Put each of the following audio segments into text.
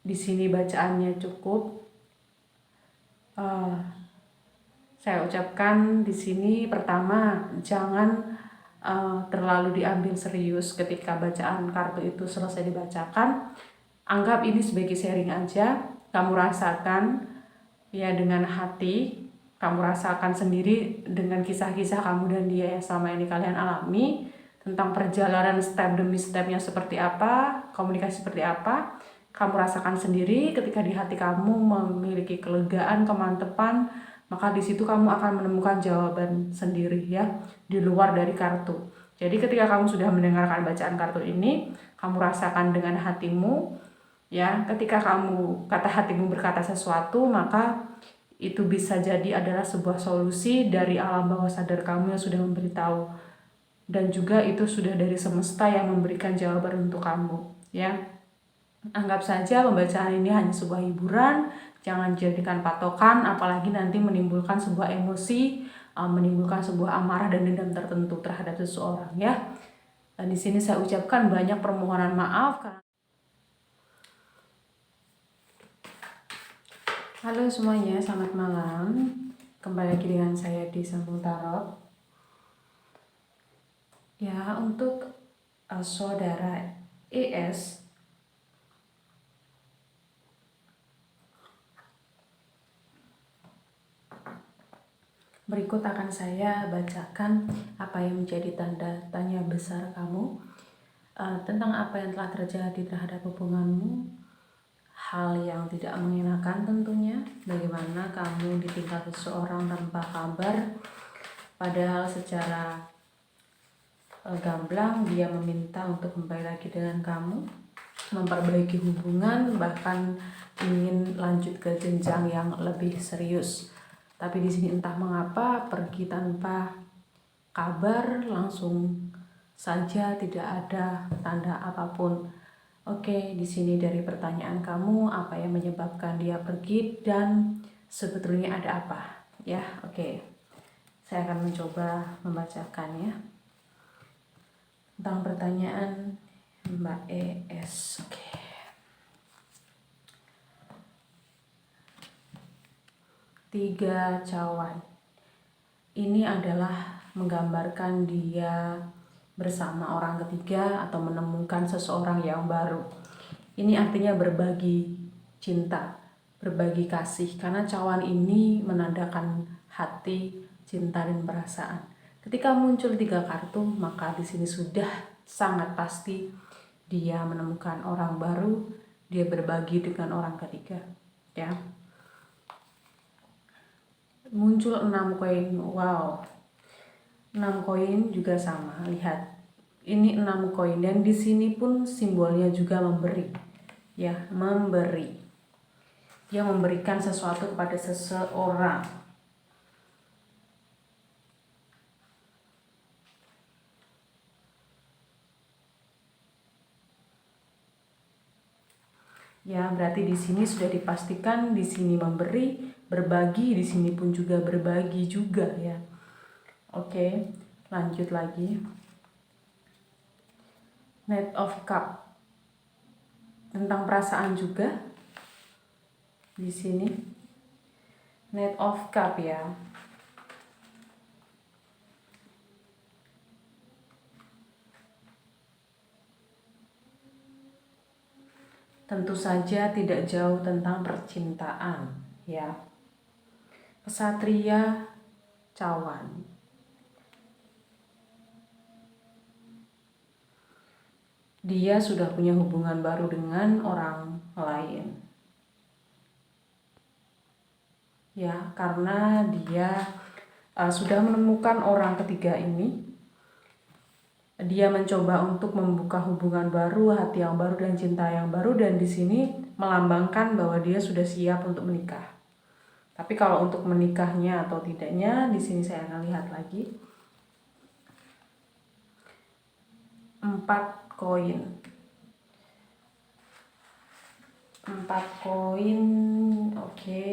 di sini bacaannya cukup. Saya ucapkan di sini, pertama, jangan terlalu diambil serius ketika bacaan kartu itu selesai dibacakan. Anggap ini sebagai sharing aja. Kamu rasakan ya dengan hati, kamu rasakan sendiri dengan kisah-kisah kamu dan dia yang selama ini kalian alami, tentang perjalanan step demi stepnya seperti apa, komunikasi seperti apa. Kamu rasakan sendiri. Ketika di hati kamu memiliki kelegaan, kemantepan, maka di situ kamu akan menemukan jawaban sendiri ya, di luar dari kartu. Jadi ketika kamu sudah mendengarkan bacaan kartu ini, kamu rasakan dengan hatimu ya. Ketika kata hatimu berkata sesuatu, maka itu bisa jadi adalah sebuah solusi dari alam bawah sadar kamu yang sudah memberitahu, dan juga itu sudah dari semesta yang memberikan jawaban untuk kamu ya. Anggap saja pembacaan ini hanya sebuah hiburan, jangan jadikan patokan, apalagi nanti menimbulkan sebuah emosi, menimbulkan sebuah amarah dan dendam tertentu terhadap seseorang ya. Dan di sini saya ucapkan banyak permohonan maaf. Halo semuanya, selamat malam. Kembali lagi dengan saya di Sambung Tarot. Ya, untuk saudara ES, berikut akan saya bacakan apa yang menjadi tanda tanya besar kamu tentang apa yang telah terjadi terhadap hubunganmu, hal yang tidak mengenakan tentunya, bagaimana kamu ditinggal seseorang tanpa kabar, padahal secara gamblang dia meminta untuk kembali lagi dengan kamu, memperbaiki hubungan, bahkan ingin lanjut ke jenjang yang lebih serius. Tapi di sini entah mengapa pergi tanpa kabar, langsung saja tidak ada tanda apapun. Oke, di sini dari pertanyaan kamu, apa yang menyebabkan dia pergi dan sebetulnya ada apa? Ya, oke. Saya akan mencoba membacakannya. Tentang pertanyaan Mbak ES. Oke. Tiga cawan. Ini adalah menggambarkan dia bersama orang ketiga atau menemukan seseorang yang baru. Ini artinya berbagi cinta, berbagi kasih, karena cawan ini menandakan hati, cinta, dan perasaan. Ketika muncul tiga kartu, maka di sini sudah sangat pasti dia menemukan orang baru, dia berbagi dengan orang ketiga, ya. Muncul 6 koin. Wow. 6 koin juga sama. Lihat. Ini 6 koin dan di sini pun simbolnya juga memberi. Ya, memberi. Dia memberikan sesuatu kepada seseorang. Ya, berarti di sini sudah dipastikan di sini memberi, berbagi, di sini pun juga berbagi juga ya. Oke, lanjut lagi. Knight of Cup. Tentang perasaan juga. Di sini Knight of Cup ya. Tentu saja tidak jauh tentang percintaan ya. Kesatria cawan. Dia sudah punya hubungan baru dengan orang lain. Ya, karena dia sudah menemukan orang ketiga ini. Dia mencoba untuk membuka hubungan baru, hati yang baru, dan cinta yang baru, dan di sini melambangkan bahwa dia sudah siap untuk menikah. Tapi kalau untuk menikahnya atau tidaknya, di sini saya akan lihat lagi. 4 koin. 4 koin, oke.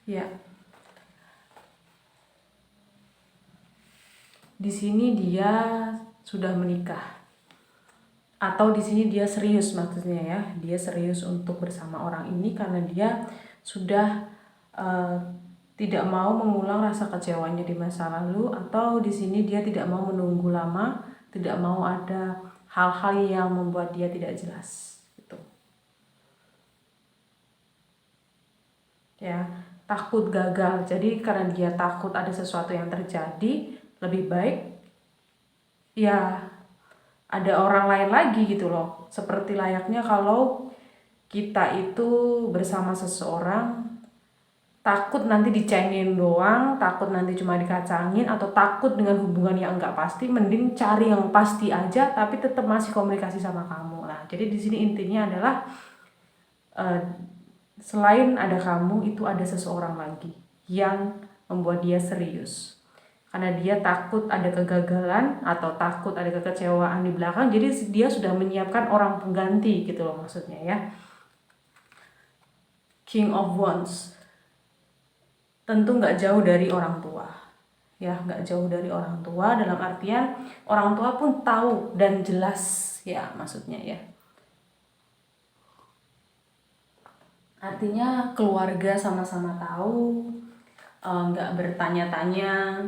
Ya. di sini dia sudah menikah atau di sini dia serius, maksudnya ya, dia serius untuk bersama orang ini karena dia sudah tidak mau mengulang rasa kecewanya di masa lalu, atau di sini dia tidak mau menunggu lama, tidak mau ada hal-hal yang membuat dia tidak jelas gitu. Ya, takut gagal. Jadi karena dia takut ada sesuatu yang terjadi, lebih baik ya ada orang lain lagi gitu loh. Seperti layaknya kalau kita itu bersama seseorang, takut nanti dicengin doang, takut nanti cuma dikacangin, atau takut dengan hubungan yang enggak pasti, mending cari yang pasti aja tapi tetap masih komunikasi sama kamu. Nah, jadi di sini intinya adalah selain ada kamu, itu ada seseorang lagi yang membuat dia serius. Karena dia takut ada kegagalan atau takut ada kekecewaan di belakang, jadi dia sudah menyiapkan orang pengganti gitu loh maksudnya ya. King of Wands tentu nggak jauh dari orang tua ya, nggak jauh dari orang tua dalam artian orang tua pun tahu dan jelas ya, maksudnya ya. Artinya keluarga sama-sama tahu, nggak bertanya-tanya.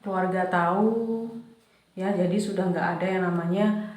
Keluarga tahu ya, jadi sudah nggak ada yang namanya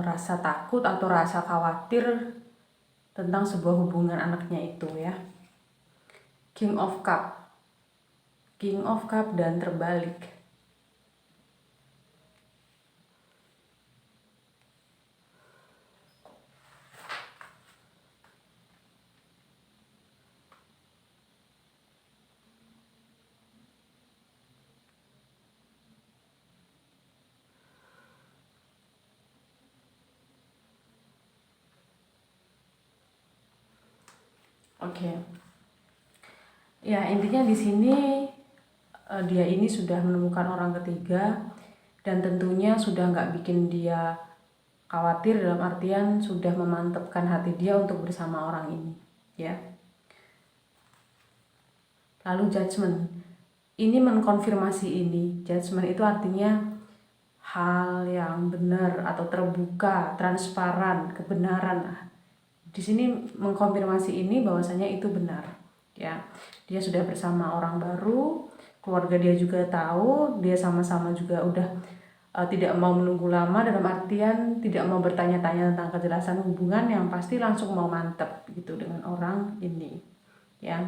rasa takut atau rasa khawatir tentang sebuah hubungan anaknya itu ya. King of Cup, King of Cup dan terbalik. Oke. Ya, intinya di sini dia ini sudah menemukan orang ketiga dan tentunya sudah nggak bikin dia khawatir, dalam artian sudah memantapkan hati dia untuk bersama orang ini ya. Lalu Judgment ini mengkonfirmasi ini. Judgment itu artinya hal yang benar atau terbuka, transparan, kebenaran. Di sini mengkonfirmasi ini bahwasanya itu benar ya. Dia sudah bersama orang baru, keluarga dia juga tahu, dia sama-sama juga udah tidak mau menunggu lama, dalam artian tidak mau bertanya-tanya tentang kejelasan hubungan, yang pasti langsung mau mantep gitu dengan orang ini ya.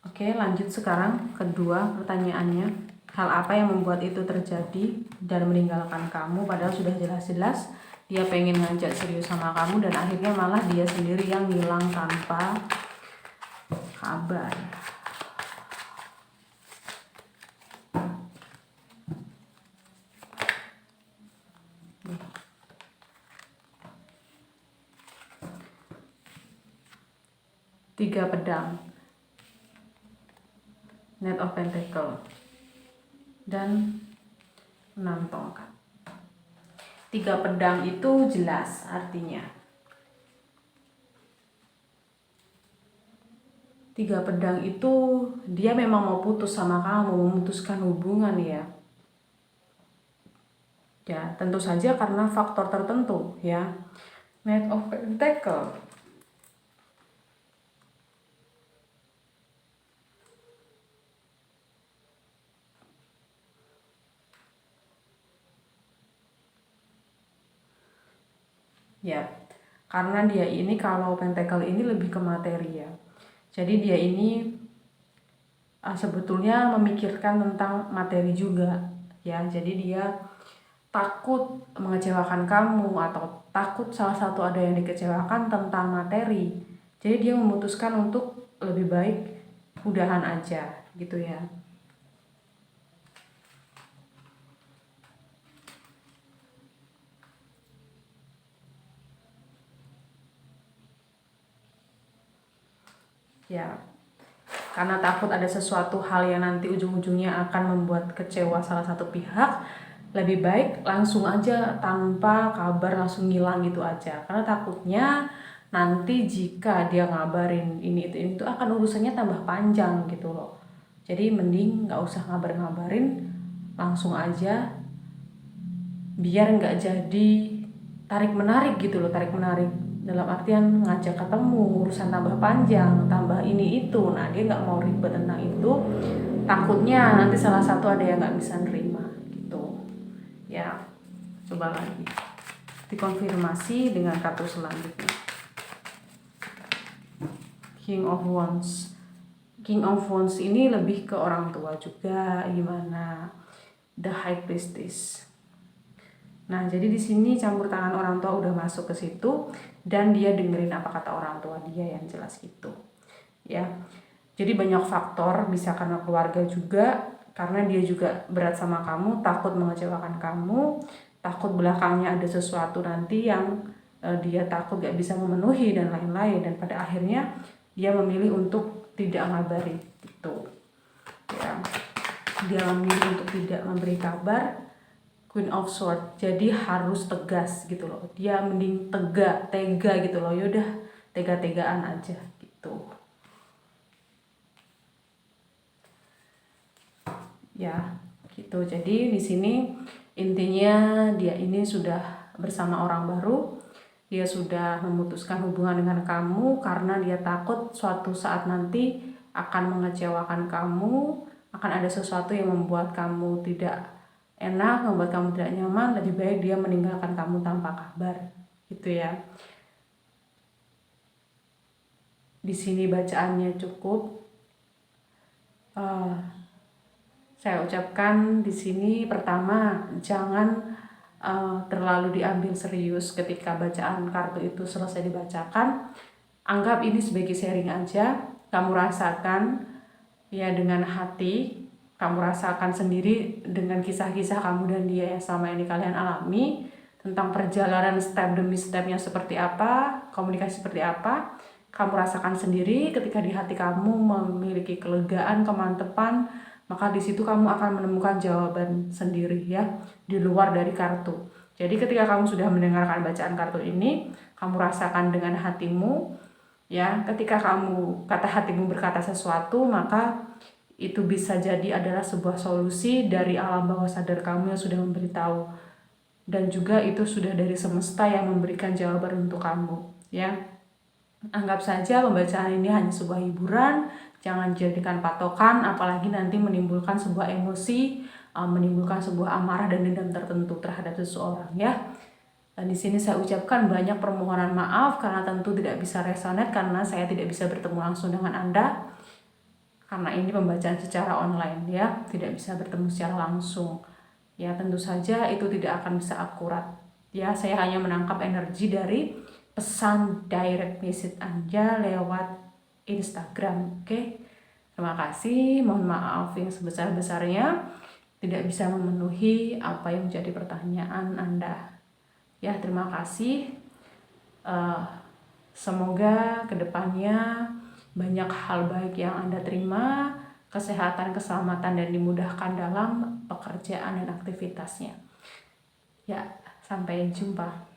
Oke, lanjut sekarang kedua pertanyaannya. Hal apa yang membuat itu terjadi dan meninggalkan kamu, padahal sudah jelas-jelas dia pengen ngajak serius sama kamu dan akhirnya malah dia sendiri yang hilang tanpa kabar. Tiga pedang, Knight of Pentacle, dan 6 tongkat. Tiga pedang itu jelas artinya. Tiga pedang itu dia memang mau putus sama kamu, memutuskan hubungan ya. Ya, tentu saja karena faktor tertentu ya. Knight of Pentacle. Ya, karena dia ini, kalau Pentacle ini lebih ke materi ya. Jadi dia ini sebetulnya memikirkan tentang materi juga ya. Jadi dia takut mengecewakan kamu atau takut salah satu ada yang dikecewakan tentang materi. Jadi dia memutuskan untuk lebih baik udahan aja gitu ya. Ya, karena takut ada sesuatu hal yang nanti ujung-ujungnya akan membuat kecewa salah satu pihak, lebih baik langsung aja tanpa kabar, langsung ngilang gitu aja. Karena takutnya nanti jika dia ngabarin ini itu akan urusannya tambah panjang gitu loh. Jadi mending nggak usah ngabarin, langsung aja, biar nggak jadi tarik menarik gitu loh. Tarik menarik dalam artian ngajak ketemu, urusan tambah panjang, tambah ini itu. Nah, dia nggak mau ribet tentang itu, takutnya nanti salah satu ada yang nggak bisa nerima gitu ya. Coba lagi dikonfirmasi dengan kartu selanjutnya, King of Wands. King of Wands ini lebih ke orang tua juga, gimana, The High Priestess. Nah, jadi di sini campur tangan orang tua udah masuk ke situ, dan dia dengerin apa kata orang tua dia, yang jelas gitu ya. Jadi banyak faktor, bisa karena keluarga juga, karena dia juga berat sama kamu, takut mengecewakan kamu, takut belakangnya ada sesuatu nanti yang dia takut gak bisa memenuhi dan lain-lain, dan pada akhirnya dia memilih untuk tidak ngabari gitu ya. Dia memilih untuk tidak memberi kabar, Queen of Swords. Jadi harus tegas gitu loh, dia mending tega gitu loh, yaudah tega-tegaan aja gitu ya gitu. Jadi di sini intinya dia ini sudah bersama orang baru, dia sudah memutuskan hubungan dengan kamu karena dia takut suatu saat nanti akan mengecewakan kamu, akan ada sesuatu yang membuat kamu tidak enak, membuat kamu tidak nyaman. Lebih baik dia meninggalkan kamu tanpa kabar gitu ya. Di sini bacaannya cukup. Saya ucapkan di sini, pertama, jangan terlalu diambil serius ketika bacaan kartu itu selesai dibacakan. Anggap ini sebagai sharing aja. Kamu rasakan ya dengan hati, kamu rasakan sendiri dengan kisah-kisah kamu dan dia yang selama ini kalian alami, tentang perjalanan step demi stepnya seperti apa, komunikasi seperti apa. Kamu rasakan sendiri. Ketika di hati kamu memiliki kelegaan, kemantepan, maka di situ kamu akan menemukan jawaban sendiri ya, di luar dari kartu. Jadi ketika kamu sudah mendengarkan bacaan kartu ini, kamu rasakan dengan hatimu ya. Ketika kata hatimu berkata sesuatu, maka itu bisa jadi adalah sebuah solusi dari alam bawah sadar kamu yang sudah memberitahu, dan juga itu sudah dari semesta yang memberikan jawaban untuk kamu ya. Anggap saja pembacaan ini hanya sebuah hiburan, jangan jadikan patokan, apalagi nanti menimbulkan sebuah emosi, menimbulkan sebuah amarah dan dendam tertentu terhadap seseorang ya. Dan di sini saya ucapkan banyak permohonan maaf karena tentu tidak bisa resonate karena saya tidak bisa bertemu langsung dengan Anda. Karena ini pembacaan secara online ya, tidak bisa bertemu secara langsung. Ya, tentu saja itu tidak akan bisa akurat. Ya, saya hanya menangkap energi dari pesan direct message Anda lewat Instagram. Oke. Terima kasih. Mohon maaf yang sebesar-besarnya tidak bisa memenuhi apa yang menjadi pertanyaan Anda. Ya, terima kasih. Semoga kedepannya banyak hal baik yang Anda terima, kesehatan, keselamatan, dan dimudahkan dalam pekerjaan dan aktivitasnya. Ya, sampai jumpa.